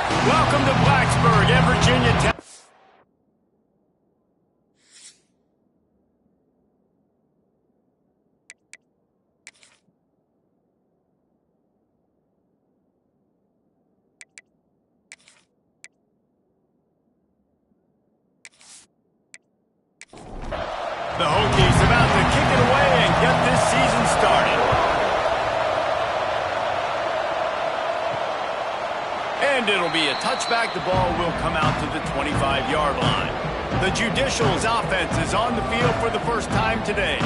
Welcome to Blacksburg and Virginia Tech. The Hokies about to kick it away and get this season started. And it'll be a touchback. The ball will come out to the 25-yard line. The Judicials offense is on the field for the first time today.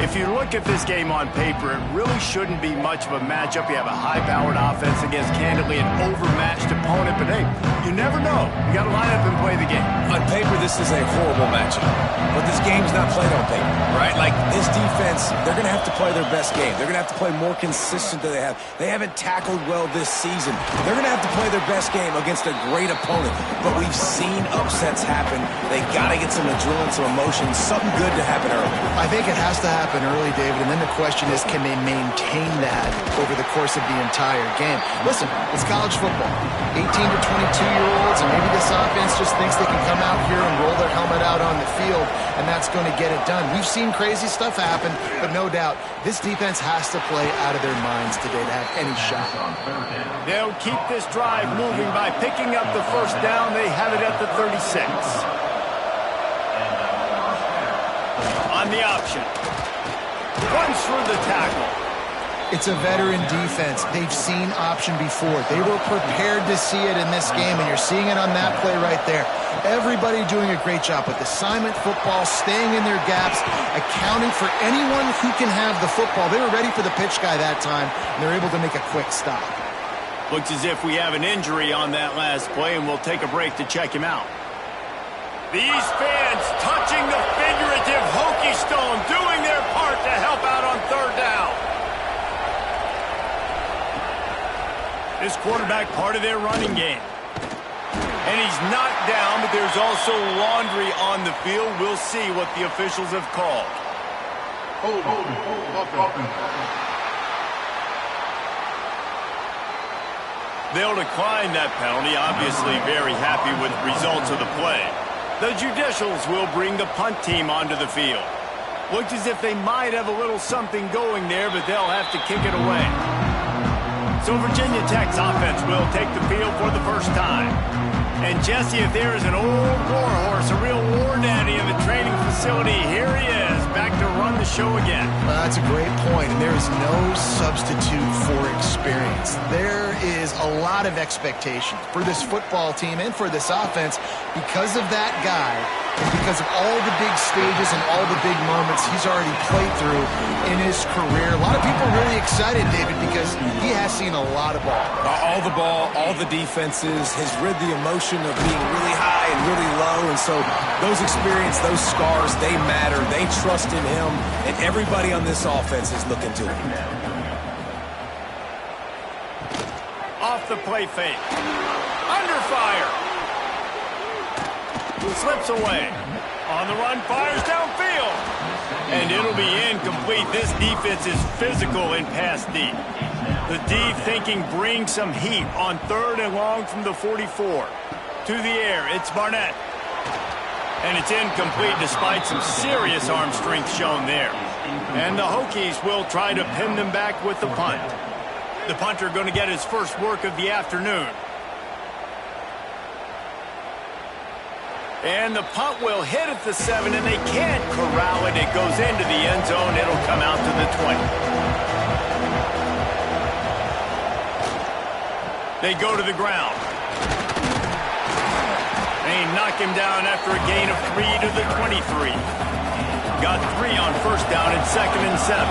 If you look at this game on paper, it really shouldn't be much of a matchup. You have a high-powered offense against, candidly, an overmatched opponent. But, hey, you never know. You got to line up and play the game. On paper, this is a horrible matchup. But this game's not played on paper, right? Like, this defense, they're going to have to play their best game. They're going to have to play more consistent than they have. They haven't tackled well this season. They're going to have to play their best game against a great opponent. But we've seen upsets happen. They got to get some adrenaline, some emotion, something good to happen early. I think it has to happen early, David, and then the question is, can they maintain that over the course of the entire game? Listen, it's college football. 18 to 22-year-olds, and maybe this offense just thinks they can come out here and roll their helmet out on the field, and that's going to get it done. We've seen crazy stuff happen, but no doubt, this defense has to play out of their minds today to have any shot. They'll keep this drive moving by picking up the first down. They have it at the 36. On the option. Runs through the tackle. It's a veteran defense. They've seen option before. They were prepared to see it in this game, and you're seeing it on that play right there. Everybody doing a great job with assignment football, staying in their gaps, accounting for anyone who can have the football. They were ready for the pitch guy that time, and they're able to make a quick stop. Looks as if we have an injury on that last play, and we'll take a break to check him out. These fans touching the figurative Hokie stone, doing their part to help out on third down. This quarterback part of their running game. And he's knocked down, but there's also laundry on the field. We'll see what the officials have called. They'll decline that penalty, obviously very happy with the results of the play. The Judicials will bring the punt team onto the field. Looks as if they might have a little something going there, but they'll have to kick it away. So Virginia Tech's offense will take the field for the first time. And Jesse, if there is an old war horse, a real war daddy in the training facility, here he is, back to run the show again. That's a great point, and there is no substitute for experience. There is a lot of expectation for this football team and for this offense because of that guy and because of all the big stages and all the big moments he's already played through in his career. A lot of people are really excited, David, because he has seen a lot of ball. All the ball, all the defenses, has rid the emotion of being really high and really low, and so those experience, those scars, they matter. They trust in him, and everybody on this offense is looking to him. Off the play fake. Under fire. Slips away. On the run, fires downfield. And it'll be incomplete. This defense is physical in pass deep. The deep thinking brings some heat on third and long from the 44. To the air, it's Barnett. And it's incomplete despite some serious arm strength shown there. And the Hokies will try to pin them back with the punt. The punter going to get his first work of the afternoon. And the punt will hit at the 7, and they can't corral it. It goes into the end zone. It'll come out to the 20. They go to the ground. They knock him down after a gain of 3 to the 23. Got 3 on first down and 2nd and 7.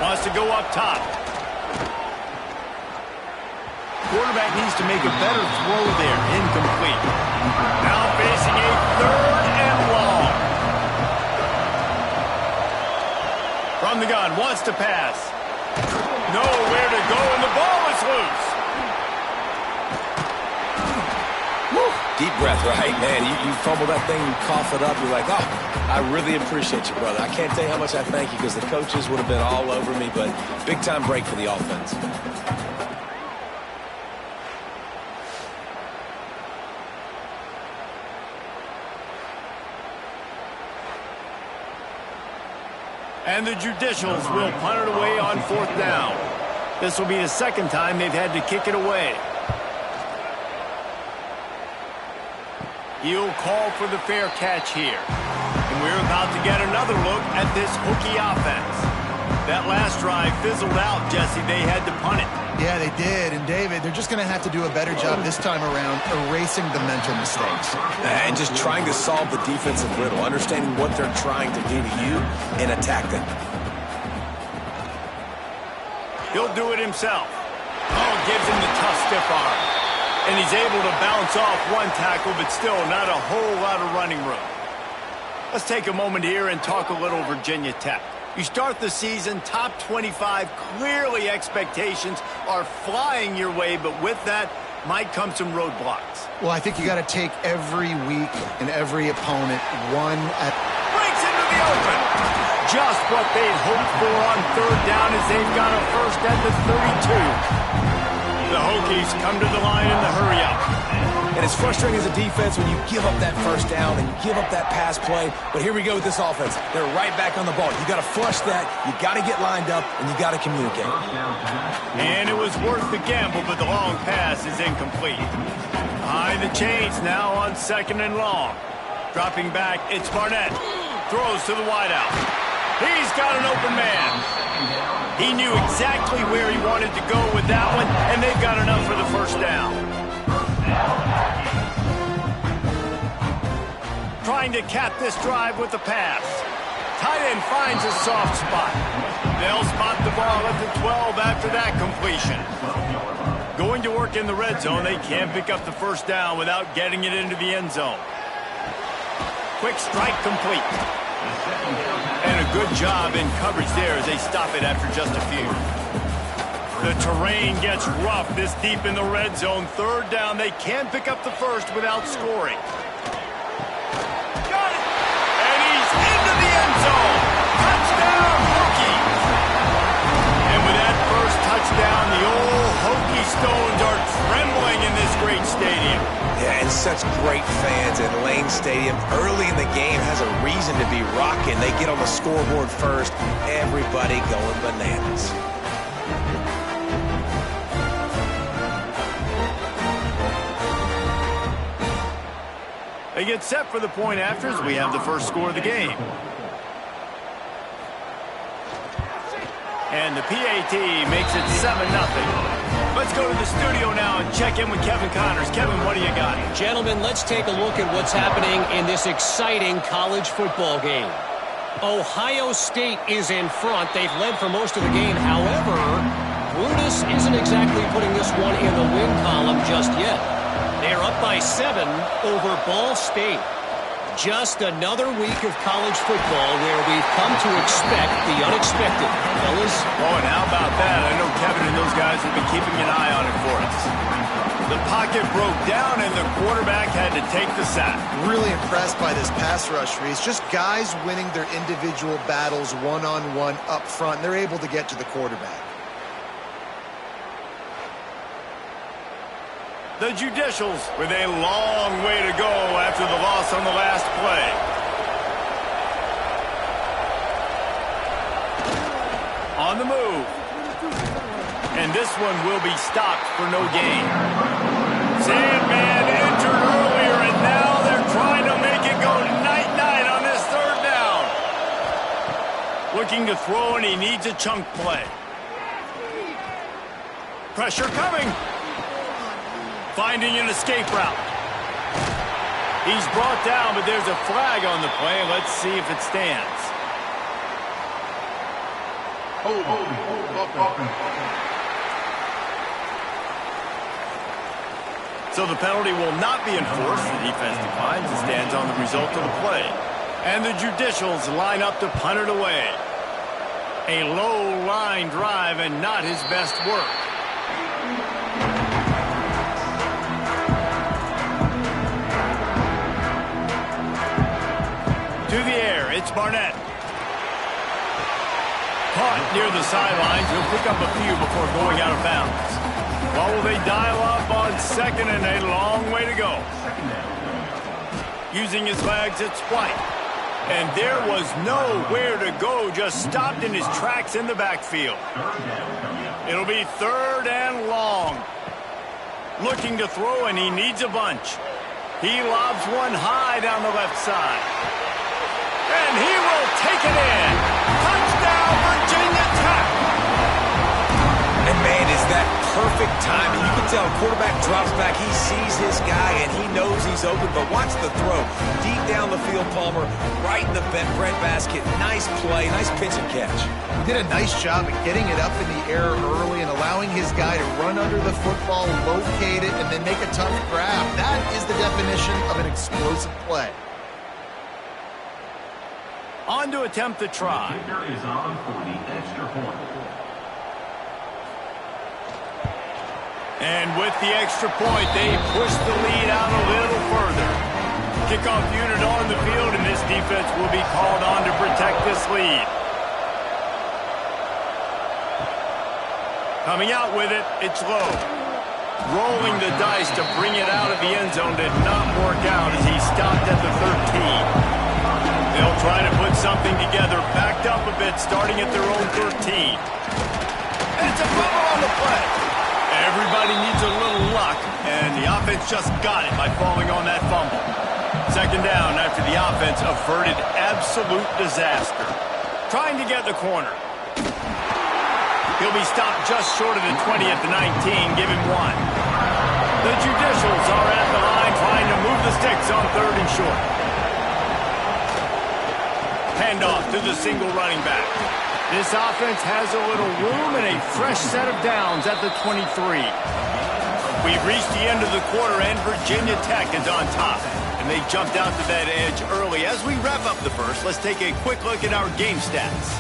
Wants to go up top. Quarterback needs to make a better throw there. Incomplete. Now facing a 3rd and long. From the gun, wants to pass. Nowhere to go, and the ball is loose. Woo. Deep breath, right? Man, you fumble that thing, you cough it up, you're like, oh, I really appreciate you, brother. I can't tell you how much I thank you because the coaches would have been all over me, but big-time break for the offense. And the Judicials will punt it away on 4th down. This will be the second time they've had to kick it away. He'll call for the fair catch here. And we're about to get another look at this Hokie offense. That last drive fizzled out, Jesse. They had to punt it. Yeah, they did. And, David, they're just going to have to do a better job this time around erasing the mental mistakes. And just trying to solve the defensive riddle, understanding what they're trying to do to you and attack them. He'll do it himself. Oh, gives him the tough stiff arm. And he's able to bounce off one tackle, but still not a whole lot of running room. Let's take a moment here and talk a little Virginia Tech. You start the season top 25. Clearly expectations are flying your way, but with that might come some roadblocks. Well, I think you got to take every week and every opponent one at... Breaks into the open. Just what they hoped for on 3rd down as they've got a first at the 32. The Hokies come to the line in the hurry-up. And it's frustrating as a defense when you give up that first down and you give up that pass play. But here we go with this offense. They're right back on the ball. You got to flush that. You got to get lined up, and you got to communicate. And it was worth the gamble, but the long pass is incomplete. Behind the chains now on 2nd and long. Dropping back, it's Barnett. Throws to the wideout. He's got an open man. He knew exactly where he wanted to go with that one, and they've got enough for the first down. Trying to cap this drive with the pass. Tight end finds a soft spot. They'll spot the ball at the 12 after that completion. Going to work in the red zone, they can't pick up the first down without getting it into the end zone. Quick strike complete. And a good job in coverage there as they stop it after just a few. The terrain gets rough this deep in the red zone. 3rd down, they can't pick up the first without scoring. Got it! And he's into the end zone. Touchdown, Hokies! And with that first touchdown, the old Hokie Stones are trembling in this great stadium. Yeah, and such great fans in Lane Stadium. Early in the game has a reason to be rocking. They get on the scoreboard first. Everybody going bananas. They get set for the point after as we have the first score of the game. And the PAT makes it 7-0. Let's go to the studio now and check in with Kevin Connors. Kevin, what do you got? Gentlemen, let's take a look at what's happening in this exciting college football game. Ohio State is in front. They've led for most of the game. However, Brutus isn't exactly putting this one in the win column just yet. They're up by 7 over Ball State. Just another week of college football where we've come to expect the unexpected. Fellas? Oh, and how about that? I know Kevin and those guys have been keeping an eye on it for us. The pocket broke down, and the quarterback had to take the sack. Really impressed by this pass rush, Reese. Just guys winning their individual battles one-on-one up front. They're able to get to the quarterback. The Judicials with a long way to go after the loss on the last play. On the move. And this one will be stopped for no gain. Sandman entered earlier, and now they're trying to make it go night-night on this 3rd down. Looking to throw, and he needs a chunk play. Pressure coming. Finding an escape route. He's brought down, but there's a flag on the play. Let's see if it stands. So the penalty will not be enforced. The defense declines and stands on the result of the play. And the Judicials line up to punt it away. A low-line drive and not his best work. Caught near the sidelines. He'll pick up a few before going out of bounds. Well, will they dial up on second and a long way to go? Using his legs, it's White. And there was nowhere to go, just stopped in his tracks in the backfield. It'll be third and long. Looking to throw, and he needs a bunch. He lobs one high down the left side. And he will take it in. Touchdown, Virginia Tech. And, man, is that perfect timing. You can tell quarterback drops back. He sees his guy, and he knows he's open. But watch the throw. Deep down the field, Palmer, right in the breadbasket. Nice play, nice pitch and catch. He did a nice job of getting it up in the air early and allowing his guy to run under the football, locate it, and then make a tough grab. That is the definition of an explosive play. On to attempt the try. Is on for the extra point. And with the extra point, they push the lead out a little further. Kickoff unit on the field, and this defense will be called on to protect this lead. Coming out with it, it's low. Rolling the dice to bring it out of the end zone did not work out as he stopped at the 13. They'll try to put something together, backed up a bit, starting at their own 13. And it's a fumble on the play. Everybody needs a little luck, and the offense just got it by falling on that fumble. Second down after the offense averted absolute disaster. Trying to get the corner. He'll be stopped just short of the 20 at the 19. Give him one. The Judicials are at the line trying to move the sticks on third and short. Handoff to the single running back. This offense has a little room and a fresh set of downs at the 23. We've reached the end of the quarter, and Virginia Tech is on top. And they jumped out to that edge early. As we wrap up the first, let's take a quick look at our game stats.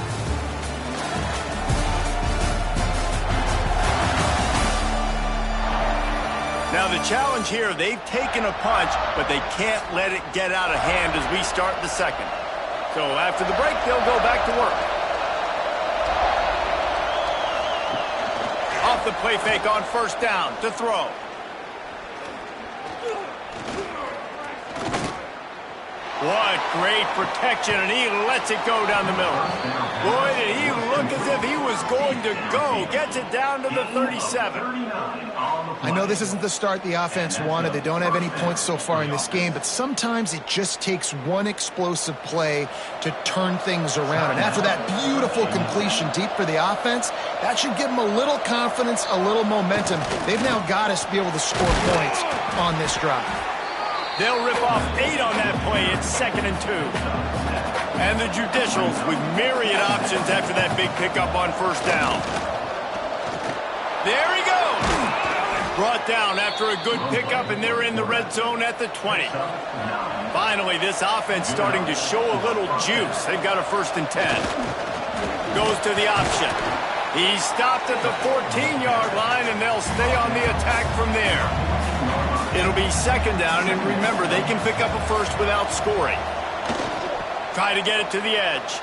Now the challenge here, they've taken a punch, but they can't let it get out of hand as we start the second. So after the break, they'll go back to work. Off the play fake on first down to throw. What great protection, and he lets it go down the middle. Boy, did he look as if he was going to go. Gets it down to the 37. I know this isn't the start the offense wanted. They don't have any points so far in this game, but sometimes it just takes one explosive play to turn things around. And after that beautiful completion deep for the offense, that should give them a little confidence, a little momentum. They've now got us to be able to score points on this drive. They'll rip off 8 on that play. It's 2nd and 2. And the Judicials with myriad options after that big pickup on first down. There he goes. Brought down after a good pickup, and they're in the red zone at the 20. Finally, this offense starting to show a little juice. They've got a 1st and 10. Goes to the option. He stopped at the 14-yard line, and they'll stay on the attack from there. It'll be 2nd down, and remember, they can pick up a first without scoring. Try to get it to the edge.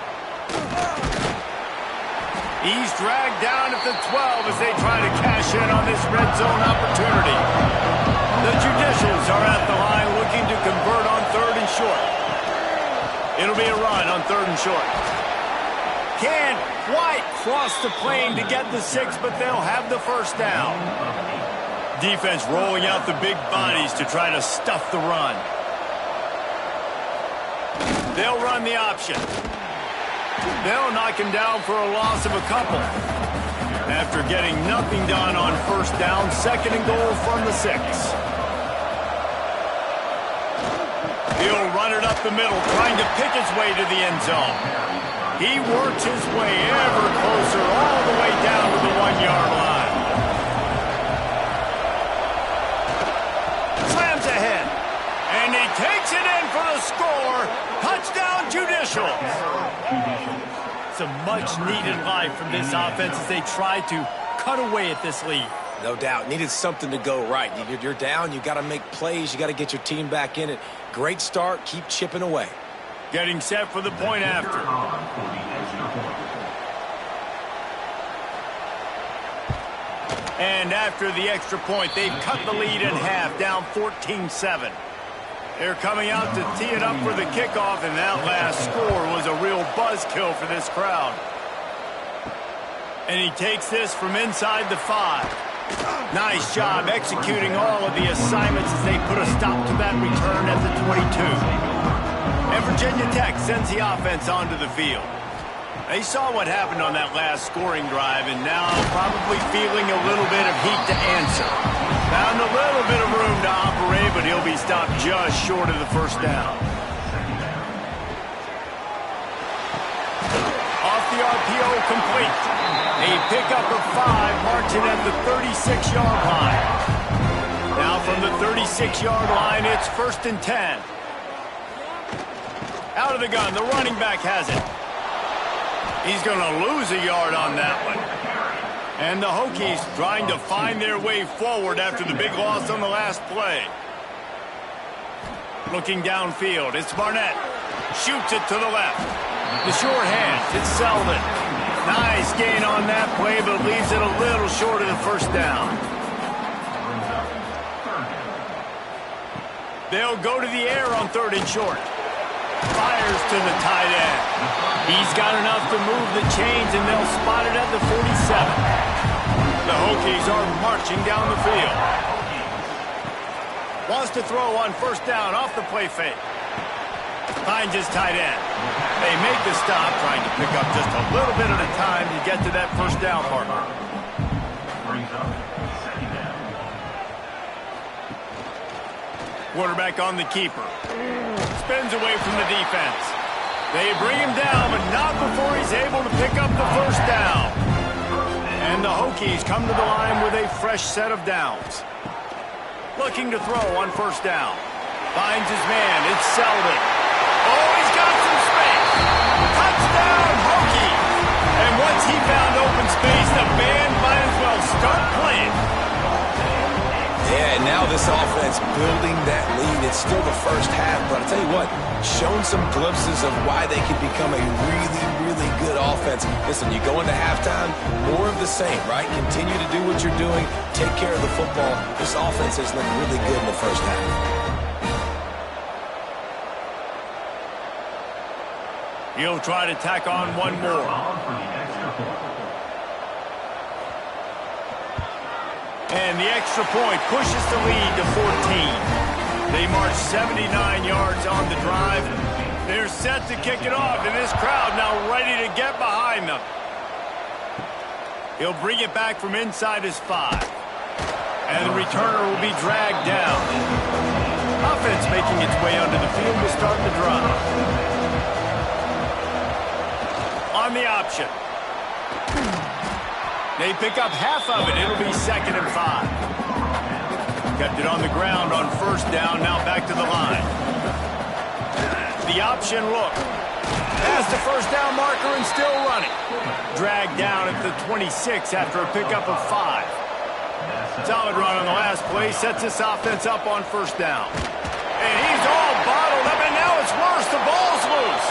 He's dragged down at the 12 as they try to cash in on this red zone opportunity. The Judicials are at the line looking to convert on 3rd and short. It'll be a run on 3rd and short. Can't quite cross the plane to get the 6, but they'll have the first down. Defense rolling out the big bodies to try to stuff the run. They'll run the option. They'll knock him down for a loss of a couple. After getting nothing done on first down, 2nd and goal from the 6. He'll run it up the middle, trying to pick his way to the end zone. He works his way ever closer all the way down to the 1-yard line. Slams ahead. And he takes it in for the score. Touchdown, Judicials. Some much-needed life from this offense as they try to cut away at this lead. No doubt. Needed something to go right. You're down. You got to make plays. You got to get your team back in it. Great start. Keep chipping away. Getting set for the point after. And after the extra point, they've cut the lead in half, down 14-7. They're coming out to tee it up for the kickoff, and that last score was a real buzzkill for this crowd. And he takes this from inside the 5. Nice job executing all of the assignments as they put a stop to that return at the 22. And Virginia Tech sends the offense onto the field. They saw what happened on that last scoring drive, and now probably feeling a little bit of heat to answer. Found a little bit of room to operate, but he'll be stopped just short of the first down. Off the RPO, complete. A pickup of 5, marching at the 36-yard line. Now from the 36-yard line, it's 1st and 10. Out of the gun, the running back has it. He's going to lose a yard on that one. And the Hokies trying to find their way forward after the big loss on the last play. Looking downfield, it's Barnett. Shoots it to the left. The short hand, it's Selden. Nice gain on that play, but leaves it a little short of the first down. They'll go to the air on 3rd and short. Fires to the tight end. He's got enough to move the chains, and they'll spot it at the 47. The Hokies are marching down the field. Wants to throw on 1st down off the play fake. Finds his tight end. They make the stop, trying to pick up just a little bit at a time to get to that 1st down marker. Quarterback on the keeper. Spins away from the defense. They bring him down, but not before he's able to pick up the 1st down. And the Hokies come to the line with a fresh set of downs. Looking to throw on 1st down. Finds his man. It's Selden. Oh, he's got some space. Touchdown, Hokies. And once he found open space, the band might as well start playing. Yeah, and now this offense building that lead. It's still the first half, but I'll tell you what, shown some glimpses of why they could become a really, really good offense. Listen, you go into halftime, more of the same, right? Continue to do what you're doing, take care of the football. This offense has looked really good in the first half. He'll try to tack on one more. And the extra point pushes the lead to 14. They march 79 yards on the drive. They're set to kick it off, and this crowd now ready to get behind them. He'll bring it back from inside his 5. And the returner will be dragged down. Offense making its way onto the field to start the drive. On the option. They pick up half of it. It'll be 2nd and 5. Kept it on the ground on 1st down. Now back to the line. The option look. Past the 1st down marker and still running. Dragged down at the 26 after a pickup of 5. Solid run on the last play. Sets this offense up on 1st down. And he's all bottled up, and now it's worse. The ball's loose.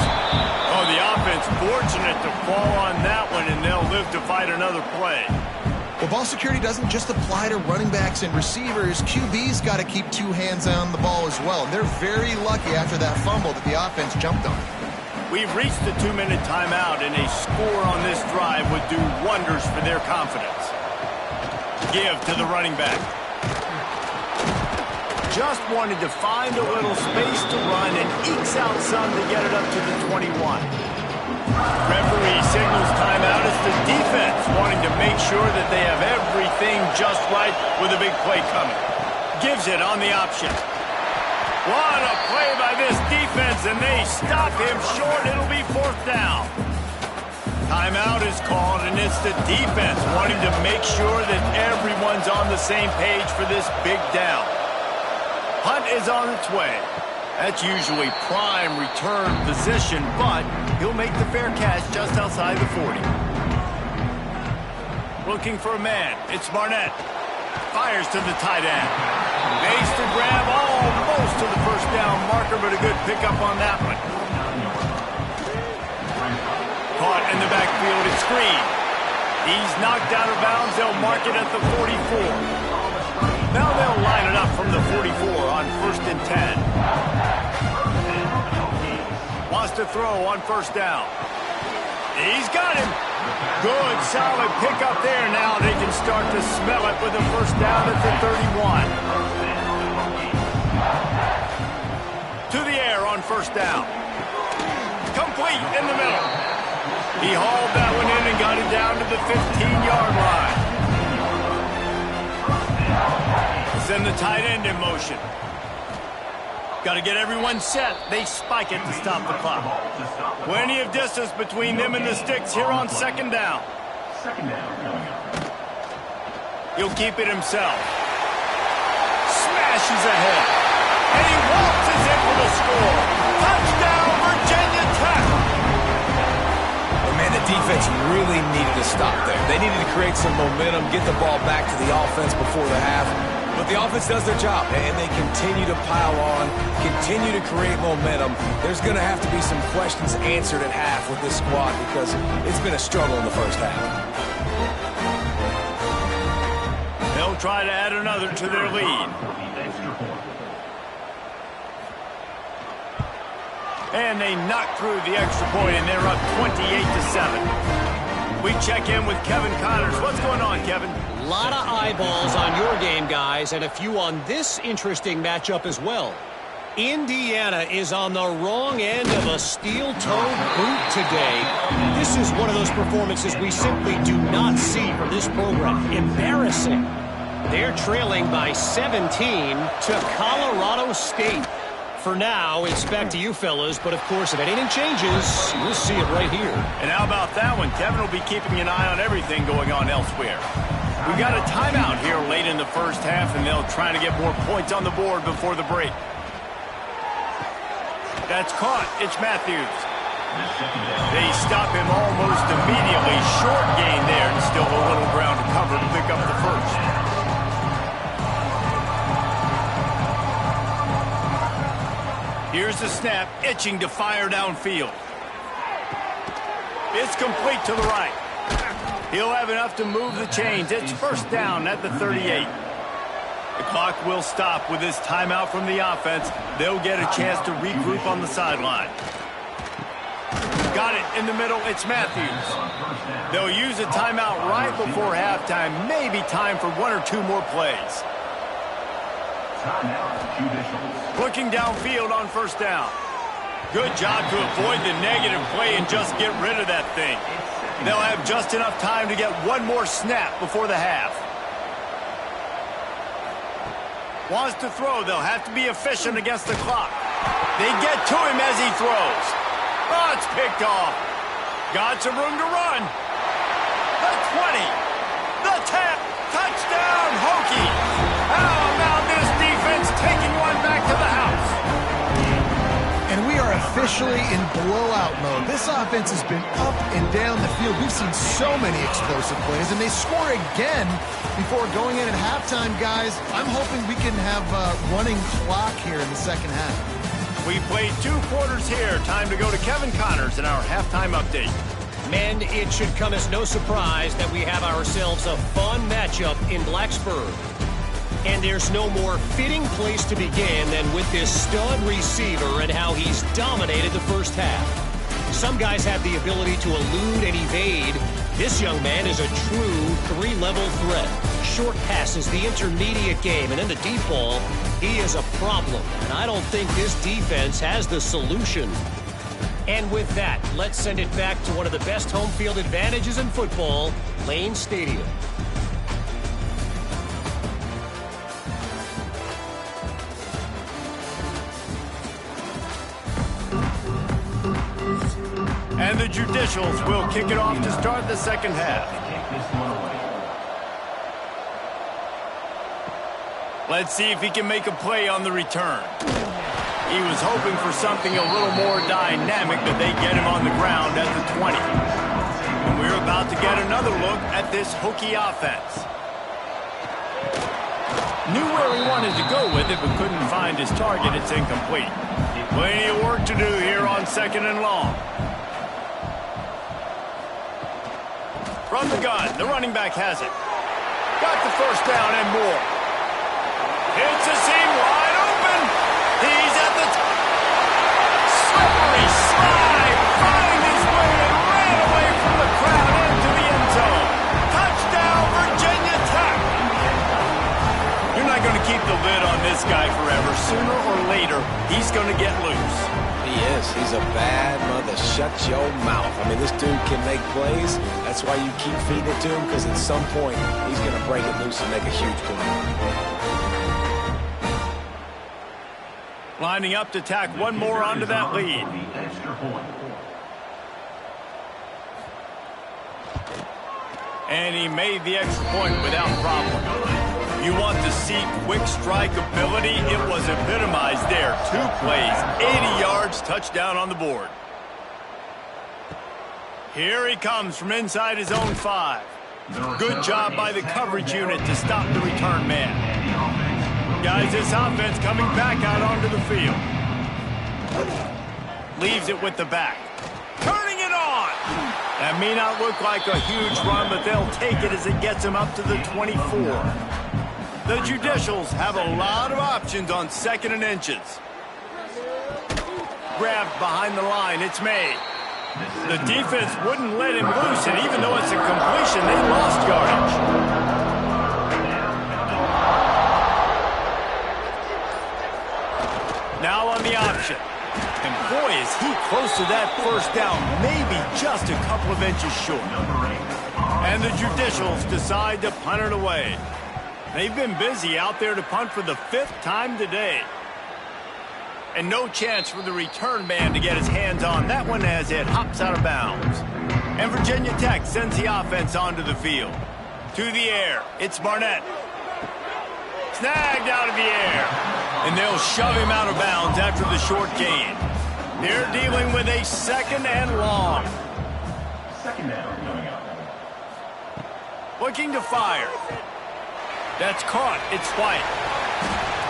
Oh, the offense fortunate to fall on that one, and they'll live to fight another play. Well, ball security doesn't just apply to running backs and receivers. QB's got to keep 2 hands on the ball as well. They're very lucky after that fumble that the offense jumped on. We've reached the 2-minute timeout, and a score on this drive would do wonders for their confidence. Give to the running back. Just wanted to find a little space to run and ekes out some to get it up to the 21. Referee signals timeout. It's the defense wanting to make sure that they have everything just right with a big play coming. Gives it on the option. What a play by this defense, and they stop him short. It'll be 4th down. Timeout is called, and it's the defense wanting to make sure that everyone's on the same page for this big down. Hunt is on its way. That's usually prime return position, but he'll make the fair catch just outside the 40. Looking for a man. It's Barnett. Fires to the tight end. Makes the grab almost to the 1st down marker, but a good pickup on that one. Caught in the backfield. It's screen. He's knocked out of bounds. They'll mark it at the 44. Now they'll line it up from the 44 on 1st and 10. Wants to throw on 1st down. He's got him. Good, solid pickup there. Now they can start to smell it with a 1st down at the 31. To the air on 1st down. Complete in the middle. He hauled that one in and got it down to the 15-yard line. Send the tight end in motion. Got to get everyone set. They spike it to stop the clock. Plenty of distance between them and the sticks here on 2nd down. He'll keep it himself. Smashes ahead. And he waltzes in for the score. Touchdown, Virginia Tech. But man, the defense really needed to stop there. They needed to create some momentum, get the ball back to the offense before the half. But the offense does their job, and they continue to pile on, continue to create momentum. There's going to have to be some questions answered at half with this squad because it's been a struggle in the 1st half. They'll try to add another to their lead. And they knock through the extra point, and they're up 28-7. We check in with Kevin Connors. What's going on, Kevin? A lot of eyeballs on your game, guys, and a few on this interesting matchup as well. Indiana is on the wrong end of a steel-toed boot today. This is one of those performances we simply do not see from this program. Embarrassing. They're trailing by 17 to Colorado State. For now, it's back to you fellas, but of course, if anything changes, we'll see it right here. And how about that one? Kevin will be keeping an eye on everything going on elsewhere. We've got a timeout here late in the 1st half, and they'll try to get more points on the board before the break. That's caught. It's Matthews. They stop him almost immediately. Short gain there, and still a little ground to cover to pick up the 1st. Here's the snap, itching to fire downfield. It's complete to the right. He'll have enough to move the chains. It's 1st down at the 38. The clock will stop with this timeout from the offense. They'll get a chance to regroup on the sideline. Got it in the middle. It's Matthews. They'll use a timeout right before halftime. Maybe time for 1 or 2 more plays. Looking downfield on 1st down. Good job to avoid the negative play and just get rid of that thing. They'll have just enough time to get 1 more snap before the half. Wants to throw. They'll have to be efficient against the clock. They get to him as he throws. Oh, it's picked off. Got some room to run. The 20. The 10. Touchdown, Hokies. How about this defense taking one back to the house? And we are officially in blowout mode. This offense has been up and down the field. We've seen so many explosive plays, and they score again before going in at halftime, guys. I'm hoping we can have a running clock here in the 2nd half. We played 2 quarters here. Time to go to Kevin Connors in our halftime update. And it should come as no surprise that we have ourselves a fun matchup in Blacksburg. And there's no more fitting place to begin than with this stud receiver and how he's dominated the 1st half. Some guys have the ability to elude and evade. This young man is a true 3-level threat. Short passes, the intermediate game, and in the deep ball, he is a problem. And I don't think this defense has the solution. And with that, let's send it back to one of the best home field advantages in football, Lane Stadium. And the Judicials will kick it off to start the 2nd half. Let's see if he can make a play on the return. He was hoping for something a little more dynamic, but they get him on the ground at the 20. And we're about to get another look at this Hokie offense. Knew where he wanted to go with it, but couldn't find his target. It's incomplete. Plenty of work to do here on 2nd and long. From the gun, the running back has it. Got the first down and more. Hits a seam wide open. He's at the top. Slippery slide. Find his way and ran away from the crowd into the end zone. Touchdown, Virginia Tech. You're not going to keep the lid on this guy forever. Sooner or later, he's going to get loose. He is. He's a bad mother. Shut your mouth. I mean, this dude can make plays. That's why you keep feeding it to him, because at some point, he's going to break it loose and make a huge play. Lining up to tack one more onto that lead. And he made the extra point without problem. You want to see quick strike ability? It was epitomized there. 2 plays, 80 yards, touchdown on the board. Here he comes from inside his own 5. Good job by the coverage unit to stop the return man. Guys, this offense coming back out onto the field. Leaves it with the back. Turning it on! That may not look like a huge run, but they'll take it as it gets them up to the 24. The Judicials have a lot of options on 2nd and inches. Grabbed behind the line, it's made. The defense wouldn't let him loose, and even though it's a completion, they lost yardage. Now on the option. And boy, is he close to that first down, maybe just a couple of inches short. And the Judicials decide to punt it away. They've been busy out there to punt for the 5th time today. And no chance for the return man to get his hands on that one as it hops out of bounds. And Virginia Tech sends the offense onto the field. To the air, it's Barnett. Snagged out of the air. And they'll shove him out of bounds after the short gain. They're dealing with a 2nd and long. 2nd down coming up. Looking to fire. That's caught. It's White.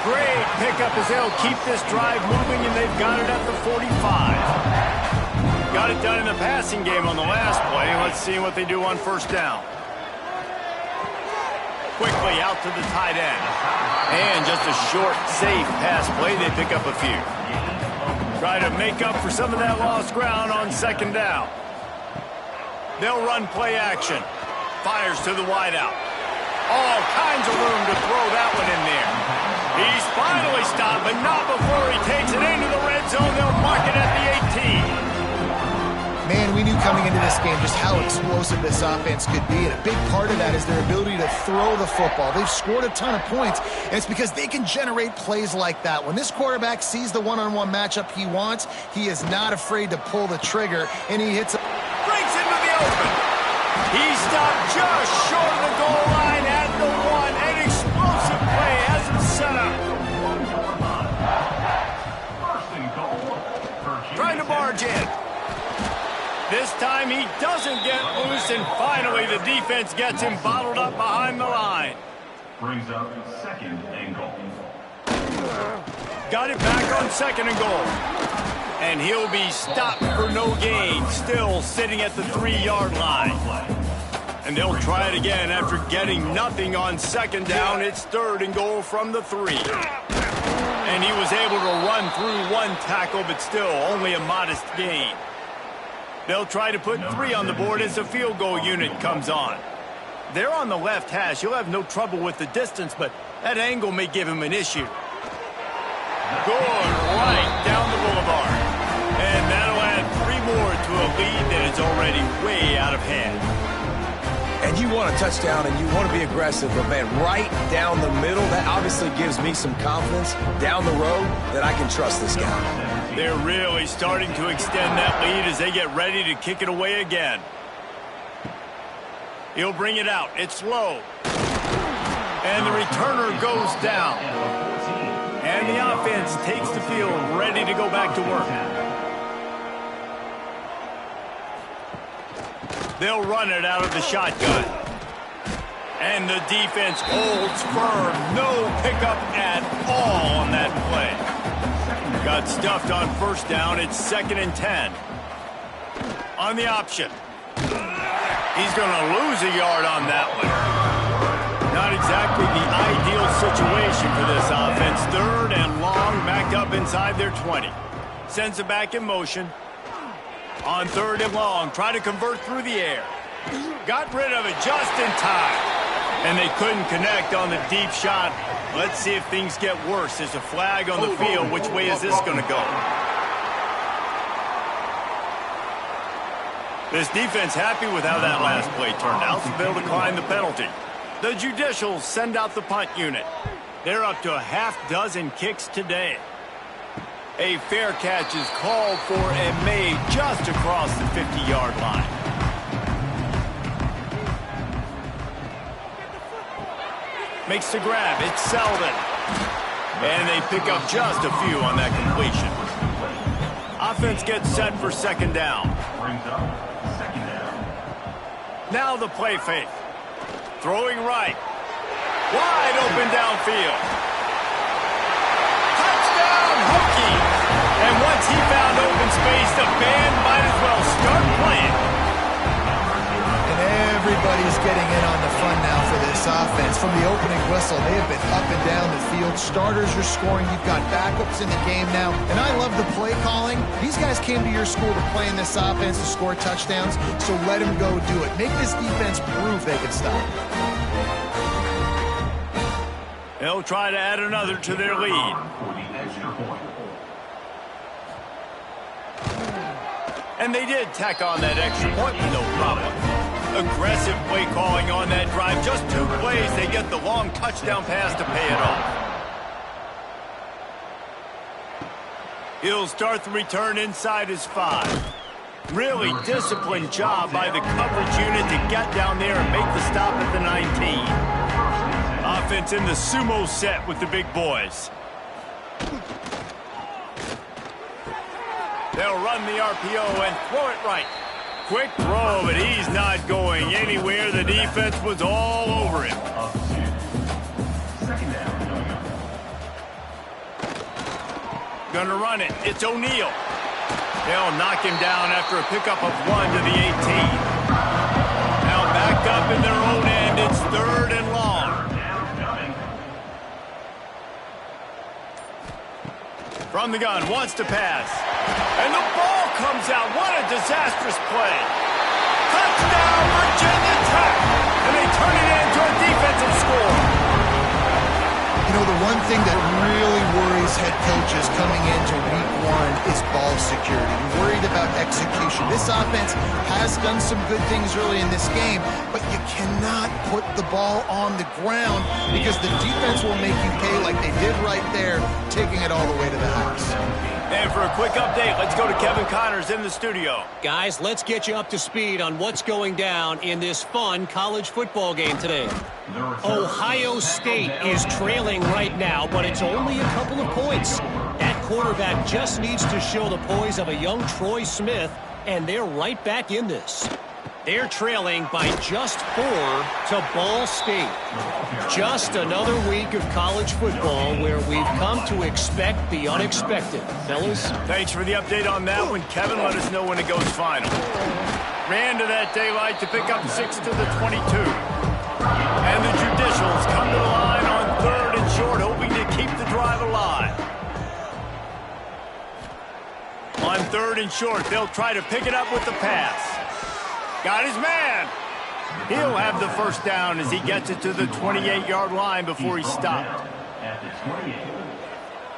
Great pickup as they'll keep this drive moving, and they've got it at the 45. Got it done in the passing game on the last play. Let's see what they do on first down. Quickly out to the tight end. And just a short, safe pass play. They pick up a few. Try to make up for some of that lost ground on 2nd down. They'll run play action. Fires to the wideout. All kinds of room to throw that one in there. He's finally stopped, but not before he takes it into the red zone. They'll mark it at the 18. Man, we knew coming into this game just how explosive this offense could be, and a big part of that is their ability to throw the football. They've scored a ton of points, and it's because they can generate plays like that. When this quarterback sees the one-on-one matchup he wants, he is not afraid to pull the trigger, and he hits it. Breaks into the open. He stopped just short of the goal line at the 1. An explosive play has him set up. Trying to barge in. This time he doesn't get loose, and finally the defense gets him bottled up behind the line. Brings up 2nd and goal. Got it back on 2nd and goal. And he'll be stopped for no gain, still sitting at the 3-yard line. And they'll try it again after getting nothing on 2nd down. It's 3rd and goal from the 3. And he was able to run through 1 tackle, but still only a modest gain. They'll try to put 3 on the board as the field goal unit comes on. They're on the left hash. He'll have no trouble with the distance, but that angle may give him an issue. Good right down the boulevard. And that'll add 3 more to a lead that is already way out of hand. And you want a touchdown and you want to be aggressive, but man, right down the middle, that obviously gives me some confidence down the road that I can trust this guy. They're really starting to extend that lead as they get ready to kick it away again. He'll bring it out. It's low. And the returner goes down. And the offense takes the field, ready to go back to work. They'll run it out of the shotgun. And the defense holds firm. No pickup at all on that play. Got stuffed on first down. It's 2nd and 10. On the option. He's going to lose a yard on that one. Not exactly the ideal situation for this offense. 3rd and long, backed up inside their 20. Sends it back in motion. On 3rd and long, try to convert through the air. Got rid of it just in time. And they couldn't connect on the deep shot. Let's see if things get worse. There's a flag on the field. Which way is this going to go? This defense happy with how that last play turned out, so they'll decline the penalty. The Judicials send out the punt unit. They're up to a half-dozen kicks today. A fair catch is called for and made just across the 50-yard line. Makes the grab. It's Selden. And they pick up just a few on that completion. Offense gets set for 2nd down. Now the play fake. Throwing right. Wide open downfield. Touchdown, Hokies! And once he found open space, the band might as well start playing. And everybody's getting in on the fun now for this offense. From the opening whistle, they have been up and down the field. Starters are scoring. You've got backups in the game now. And I love the play calling. These guys came to your school to play in this offense to score touchdowns, so let them go do it. Make this defense prove they can stop. They'll try to add another to their lead. And they did tack on that extra point with no problem. Aggressive play calling on that drive. Just 2 plays, they get the long touchdown pass to pay it off. He'll start the return inside his 5. Really disciplined job by the coverage unit to get down there and make the stop at the 19. Offense in the sumo set with the big boys. They'll run the RPO and throw it right. Quick throw, but he's not going anywhere. The defense was all over him. Gonna run it. It's O'Neal. They'll knock him down after a pickup of 1 to the 18. Now backed up in their own end. It's 3rd and long. From the gun, wants to pass. And the ball comes out. What a disastrous play. Touchdown, Virginia Tech. And they turn it into a defensive score. You know, the one thing that really worries head coaches coming into week 1 is ball security. You're worried about execution. This offense has done some good things early in this game, but you cannot put the ball on the ground because the defense will make you pay like they did right there, taking it all the way to the house. And for a quick update, let's go to Kevin Connors in the studio. Guys, let's get you up to speed on what's going down in this fun college football game today. Ohio State is trailing right now, but it's only a couple of points. That quarterback just needs to show the poise of a young Troy Smith, and they're right back in this. They're trailing by just 4 to Ball State. Just another week of college football where we've come to expect the unexpected. Fellas? Thanks for the update on that one, Kevin. Let us know when it goes final. Ran to that daylight to pick up 6 to the 22. And the Judicials come to the line on 3rd and short, hoping to keep the drive alive. On 3rd and short, they'll try to pick it up with the pass. Got his man. He'll have the first down as he gets it to the 28-yard line before he's stopped. At the 28.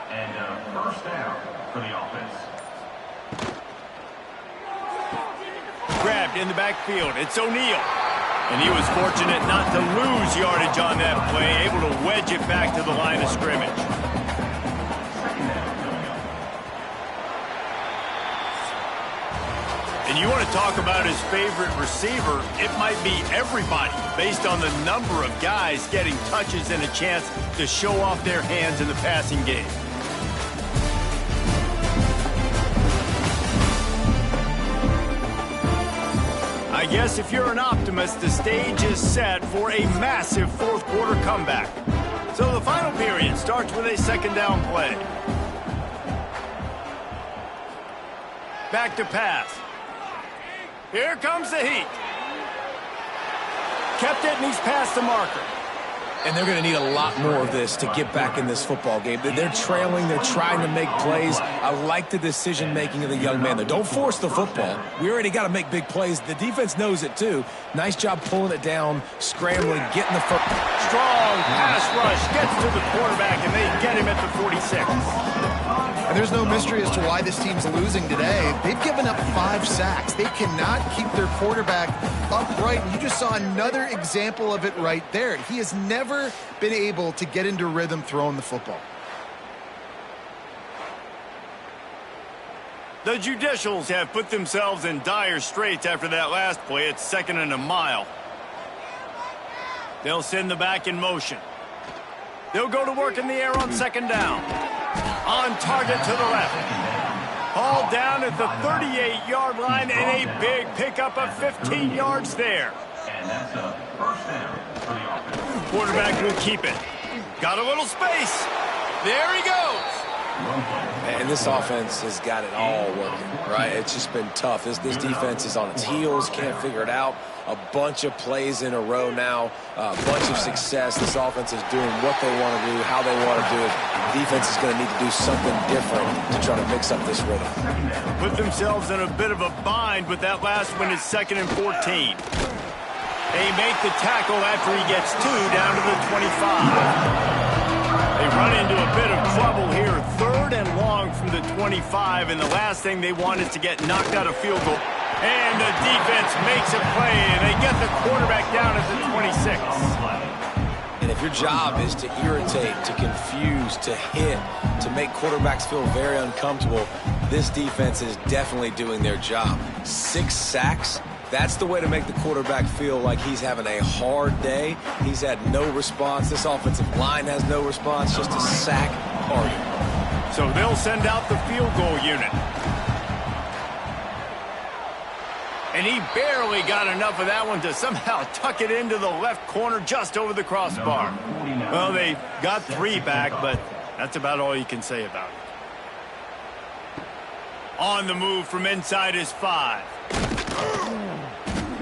And first down for the offense. Grabbed in the backfield. It's O'Neal. And he was fortunate not to lose yardage on that play, able to wedge it back to the line of scrimmage. And you want to talk about his favorite receiver, it might be everybody based on the number of guys getting touches and a chance to show off their hands in the passing game. I guess if you're an optimist, the stage is set for a massive fourth-quarter comeback. So the final period starts with a 2nd down play. Back to pass. Here comes the heat. Kept it, and he's past the marker. And they're going to need a lot more of this to get back in this football game. They're trailing. They're trying to make plays. I like the decision-making of the young man. Don't force the football. We already got to make big plays. The defense knows it, too. Nice job pulling it down, scrambling, getting the foot. Strong pass rush. Gets to the quarterback, and they get him at the 46. And there's no mystery as to why this team's losing today. They've given up 5 sacks. They cannot keep their quarterback upright. And you just saw another example of it right there. He has never been able to get into rhythm throwing the football. The Judicials have put themselves in dire straits after that last play. It's 2nd and a mile. They'll send the back in motion. They'll go to work in the air on 2nd down. On target to the left. Hauled down at the 38-yard line, and a big pickup of 15 yards there. And that's a first down for the offense. Quarterback will keep it. Got a little space. There he goes. And this offense has got it all working, right? It's just been tough. This defense is on its heels, can't figure it out. A bunch of plays in a row now, a bunch of success. This offense is doing what they want to do, how they want to do it. Defense is going to need to do something different to try to mix up this rhythm. Put themselves in a bit of a bind, but that last one is 2nd and 14. They make the tackle after he gets 2 down to the 25. They run into a bit of trouble here. 3rd and long from the 25, and the last thing they want is to get knocked out of field goal. And the defense makes a play, and they get the quarterback down at the 26. And if your job is to irritate, to confuse, to hit, to make quarterbacks feel very uncomfortable, this defense is definitely doing their job. 6 sacks. That's the way to make the quarterback feel like he's having a hard day. He's had no response. This offensive line has no response, just a sack party. So they'll send out the field goal unit. And he barely got enough of that one to somehow tuck it into the left corner just over the crossbar. Well, they got 3 back, but that's about all you can say about it. On the move from inside his 5.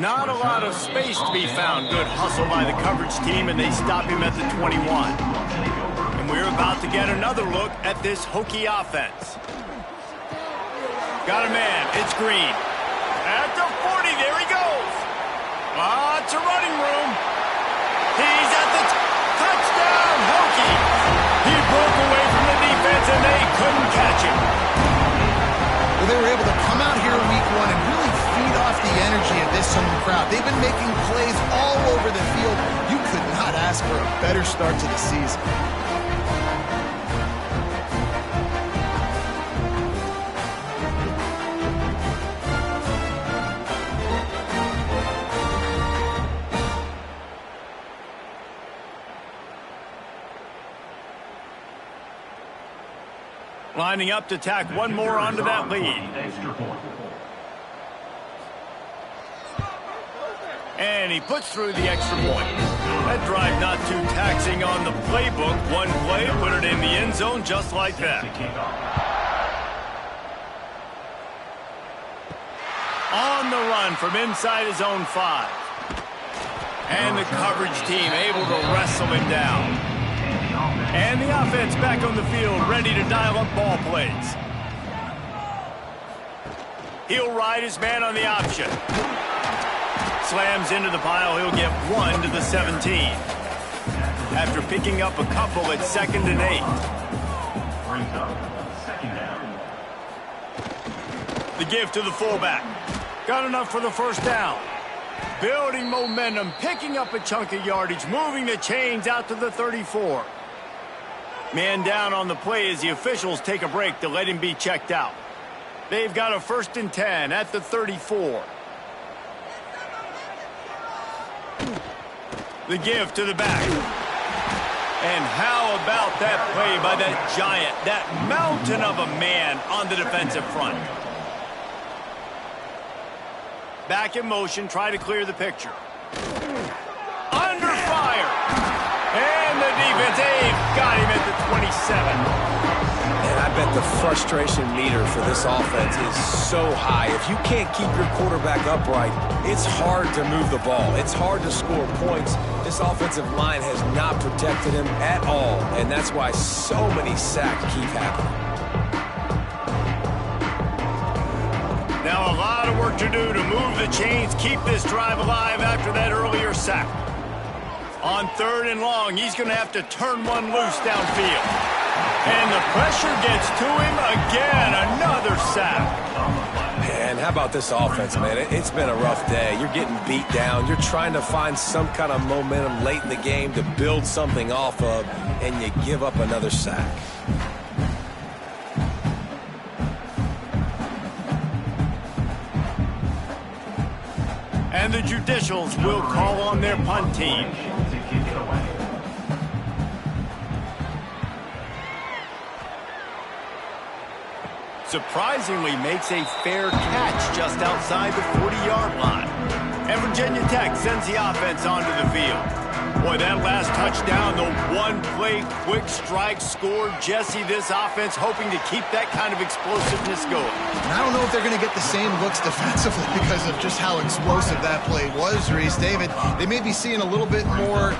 Not a lot of space to be found. Good hustle by the coverage team, and they stop him at the 21. And we're about to get another look at this Hokie offense. Got a man. It's Green. At the 40, there he goes. Lots of running room. He's at the touchdown, Hokie. He broke away from the defense, and they couldn't catch him. Well, they were able to come out here in week 1 and really feed off the energy of this home crowd. They've been making plays all over the field. You could not ask for a better start to the season. Lining up to tack one more onto that lead. And he puts through the extra point. That drive not too taxing on the playbook. One play, put it in the end zone just like that. On the run from inside his own 5. And the coverage team able to wrestle him down. And the offense back on the field, ready to dial up ball plays. He'll ride his man on the option. Slams into the pile, he'll get 1 to the 17. After picking up a couple at 2nd and 8. Brings up 2nd down. The give to the fullback. Got enough for the first down. Building momentum, picking up a chunk of yardage, moving the chains out to the 34. Man down on the play as the officials take a break to let him be checked out. They've got a 1st and 10 at the 34. The give to the back. And how about that play by that giant, that mountain of a man on the defensive front? Back in motion, try to clear the picture. Under fire. And the defense, they've got him at the 27. And I bet the frustration meter for this offense is so high. If you can't keep your quarterback upright, it's hard to move the ball. It's hard to score points. This offensive line has not protected him at all, and that's why so many sacks keep happening. Now a lot of work to do to move the chains, keep this drive alive after that earlier sack. On 3rd and long, he's going to have to turn one loose downfield. And the pressure gets to him again. Another sack. Man, how about this offense, man? It's been a rough day. You're getting beat down. You're trying to find some kind of momentum late in the game to build something off of, and you give up another sack. And the Judicials will call on their punt team. Surprisingly makes a fair catch just outside the 40-yard line. And Virginia Tech sends the offense onto the field. Boy, that last touchdown, the one-play quick strike score. Jesse, this offense hoping to keep that kind of explosiveness going. And I don't know if they're going to get the same looks defensively because of just how explosive that play was, Reese. David, they may be seeing a little bit more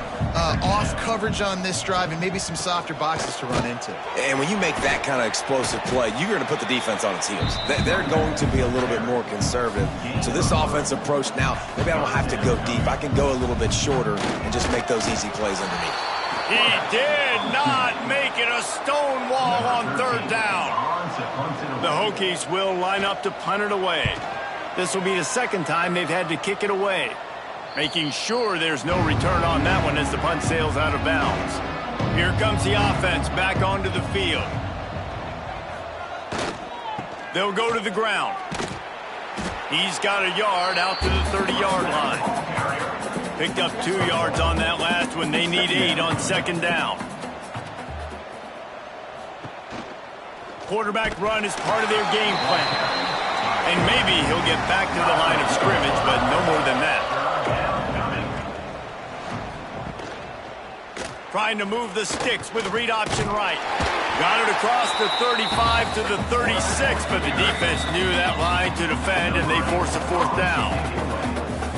off coverage on this drive and maybe some softer boxes to run into. And when you make that kind of explosive play, you're going to put the defense on its heels. They're going to be a little bit more conservative. So this offense approach now, maybe I don't have to go deep. I can go a little bit shorter and just make those easy plays underneath. He did not make it a stone wall on 3rd down. The Hokies will line up to punt it away. This will be the 2nd time they've had to kick it away, making sure there's no return on that one as the punt sails out of bounds. Here comes the offense back onto the field. They'll go to the ground. He's got a yard out to the 30-yard line. Picked up 2 yards on that last one. They need 8 on 2nd down. Quarterback run is part of their game plan. And maybe he'll get back to the line of scrimmage, but no more than that. Trying to move the sticks with read option right. Got it across the 35 to the 36, but the defense knew that line to defend, and they force a 4th down.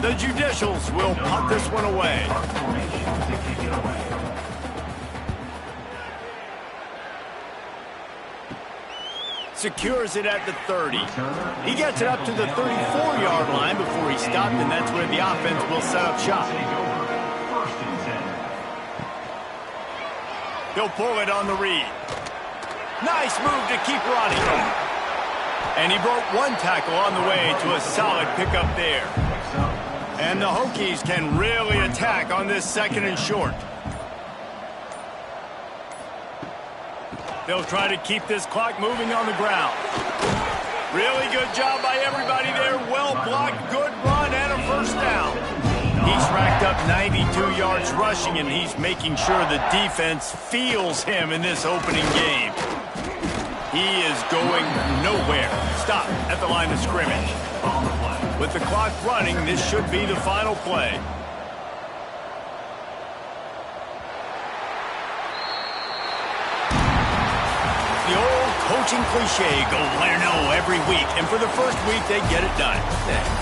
The Judicials will punt this one away. Secures it at the 30. He gets it up to the 34-yard line before he stopped, and that's where the offense will set up shop. He'll pull it on the read. Nice move to keep running. And he broke one tackle on the way to a solid pickup there. And the Hokies can really attack on this 2nd and short. They'll try to keep this clock moving on the ground. Really good job by everybody there. Well blocked, good run, and a 1st down. He's racked up 92 yards rushing, and he's making sure the defense feels him in this opening game. He is going nowhere. Stop at the line of scrimmage. With the clock running, this should be the final play. The old coaching cliche, go win or no every week. And for the first week, they get it done.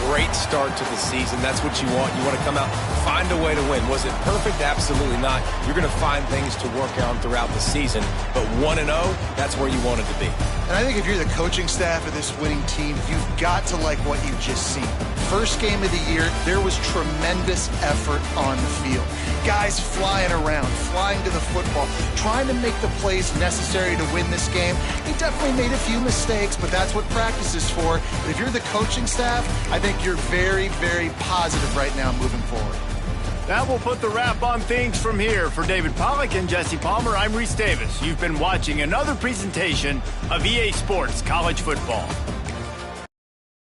Great start to the season. That's what you want. You want to come out, find a way to win. Was it perfect? Absolutely not. You're going to find things to work on throughout the season. But 1-0, that's where you want it to be. And I think if you're the coaching staff of this winning team, you've got to like what you've just seen. First game of the year, there was tremendous effort on the field. Guys flying around, flying to the football, trying to make the plays necessary to win this game. He definitely made a few mistakes, but that's what practice is for. But if you're the coaching staff, I think you're very, very positive right now moving forward. That will put the wrap on things from here. For David Pollack and Jesse Palmer, I'm Reese Davis. You've been watching another presentation of EA Sports College Football.